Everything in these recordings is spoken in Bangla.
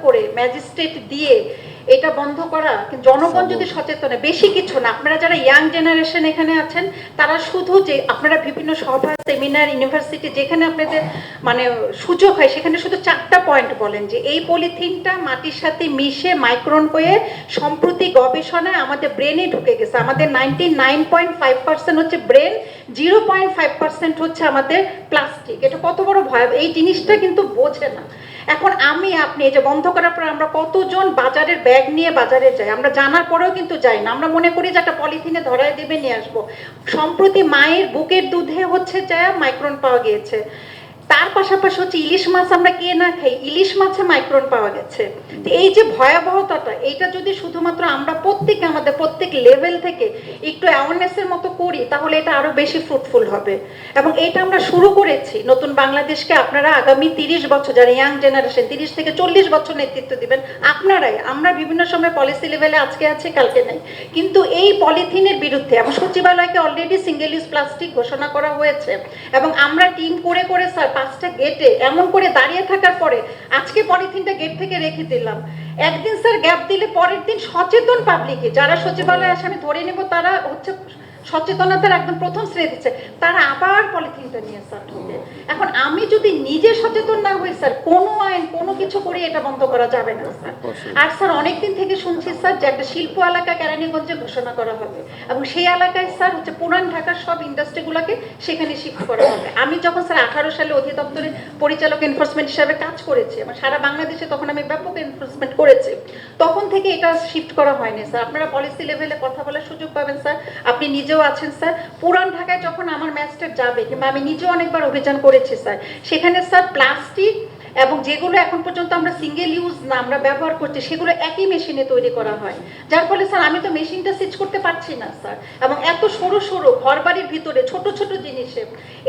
করে ম্যাজিস্ট্রেট দিয়ে এটা বন্ধ করা, জনগণ যদি সচেতন হয়, বেশি কিছু না। আপনারা যারা ইয়াং জেনারেশন এখানে আছেন তারা শুধু যে আপনারা বিভিন্ন সভা, সেমিনার, ইউনিভার্সিটি যেখানে আপনাদের মানে সুযোগ হয় সেখানে শুধু 4টা পয়েন্ট বলেন যে এই পলিথিনটা মাটির সাথে মিশে মাইক্রন হয়ে সম্প্রতি গবেষণায় আমাদের ব্রেনে ঢুকে গেছে। আমাদের 99.5% হচ্ছে ব্রেন, 0.5% হচ্ছে আমাদের প্লাস্টিক। এটা কত বড় ভয়, এই জিনিসটা কিন্তু বোঝে না। এখন আমি আপনি এই যে বন্ধ করার পরে আমরা কতজন বাজারের ব্যাগ নিয়ে বাজারে যাই, আমরা জানার পরেও কিন্তু যাই না। আমরা মনে করি যে একটা পলিথিনে ধরায় দেবে নিয়ে আসবো। সম্প্রতি মায়ের বুকের দুধে হচ্ছে যা মাইক্রন পাওয়া গিয়েছে। তার পাশাপাশি হচ্ছে ইলিশ মাছ আমরা কে না খাই, ইলিশ মাছে মাইক্রন পাওয়া গেছে। এই যে ভয়াবহতাটা, এইটা যদি শুধুমাত্র আমরা প্রত্যেকে আমাদের প্রত্যেক লেভেল থেকে একটু অ্যাওয়ারনেসের মতো করি তাহলে এটা আরো বেশি ফ্রুটফুল হবে। এবং এটা আমরা শুরু করেছি নতুন বাংলাদেশকে। আপনারা আগামী 30 বছর যারা ইয়াং জেনারেশন 30 থেকে 40 বছর নেতৃত্ব দিবেন আপনারাই। আমরা বিভিন্ন সময় পলিসি লেভেলে আজকে আছে কালকে নাই, কিন্তু এই পলিথিনের বিরুদ্ধে এবং সচিবালয়কে অলরেডি সিঙ্গেল ইউজ প্লাস্টিক ঘোষণা করা হয়েছে এবং আমরা টিম করে করে স্যার 5টা গেটে এমন করে দাঁড়িয়ে থাকার পরে আজকে পলিথিনটা গেট থেকে রেখে দিলাম। একদিন স্যার গ্যাপ দিলে পরের দিন সচেতন পাবলিকে যারা সচিবালয়ে আসে আমি ধরে নেব তারা হচ্ছে সচেতনতার একদম প্রথম শ্রেণী দিচ্ছে, তারা আবার পলিথিনটা নিয়ে স্যার ঢুকে। এখন আমি যদি নিজে সচেতন না হই স্যার কোনো আইন কোনো কিছু করে এটা বন্ধ করা যাবে না স্যার। আর স্যার অনেকদিন থেকে শুনছি স্যার যে একটা শিল্প এলাকা কেরানীগঞ্জে ঘোষণা করা হবে এবং সেই এলাকায় স্যার হচ্ছে পুরান ঢাকার সব ইন্ডাস্ট্রিগুলোকে সেখানে শিফট করা হবে। আমি যখন স্যার 18 সালে অধিদপ্তরের পরিচালক এনফোর্সমেন্ট হিসাবে কাজ করেছি এবং সারা বাংলাদেশে তখন আমি ব্যাপক এনফোর্সমেন্ট করেছি, তখন থেকে এটা শিফট করা হয়নি স্যার। আপনারা পলিসি লেভেলে কথা বলার সুযোগ পাবেন স্যার, আপনি নিজেও আছেন স্যার। পুরান ঢাকায় যখন আমার ম্যাজিস্ট্রেট যাবে কিংবা আমি নিজেও অনেকবার অভিযান করেছি স্যার, সেখানে স্যার প্লাস্টিক এবং যেগুলো এখন পর্যন্ত আমরা সিঙ্গেল ইউজ না আমরা ব্যবহার করছি সেগুলো একই মেশিনে তৈরি করা হয়, যার ফলে স্যার আমি তো মেশিনটা সুইচ করতে পারছি না স্যার। এবং এত সরু সরু ঘর বাড়ির ভিতরে ছোট ছোট জিনিসে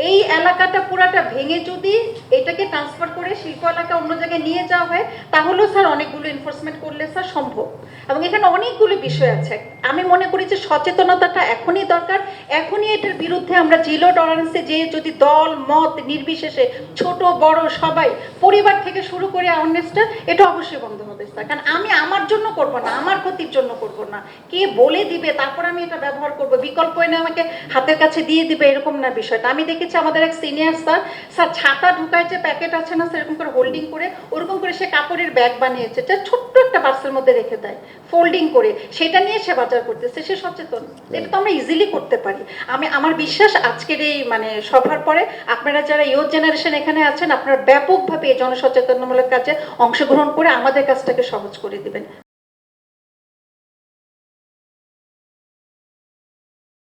এই এলাকাটা পুরাটা ভেঙে যদি এটাকে ট্রান্সফার করে শিল্প এলাকা অন্য জায়গায় নিয়ে যাওয়া হয় তাহলেও স্যার অনেকগুলো এনফোর্সমেন্ট করলে স্যার সম্ভব। এবং এখানে অনেকগুলো বিষয় আছে। আমি মনে করি যে সচেতনতাটা এখনই দরকার, এখনই এটার বিরুদ্ধে আমরা জিরো টলারেন্সে যে যদি দল মত নির্বিশেষে ছোট বড় সবাই পরিবার থেকে শুরু করে অ্যাওয়ারনেসটা এটা অবশ্যই বন্ধ হবে স্যার। কারণ আমি আমার জন্য করব না, আমার ক্ষতির জন্য করব না, কে বলে দিবে তারপর আমি এটা ব্যবহার করব, বিকল্প এনে আমাকে হাতের কাছে দিয়ে দিবে এরকম না বিষয়টা। আমি দেখেছি আমাদের এক সিনিয়র স্যার ছাতা ঢুকায় যে প্যাকেট আছে না স্যার এরকম করে হোল্ডিং করে ওরকম করে সে কাপড়ের ব্যাগ বানিয়েছে, যা ছোট্ট একটা পার্সেল মধ্যে রেখে দেয় ফোল্ডিং করে, সেটা নিয়ে সে বাজার করতেছে, সে সচেতন। এটা তো আমরা ইজিলি করতে পারি। আমার বিশ্বাস আজকের এই মানে সভার পরে আপনারা যারা ইয়ুথ জেনারেশন এখানে আছেন আপনারা ব্যাপকভাবে এই জনসচেতনমূলক কাজে অংশগ্রহণ করে আমাদের কাজটাকে সহজ করে দিবেন।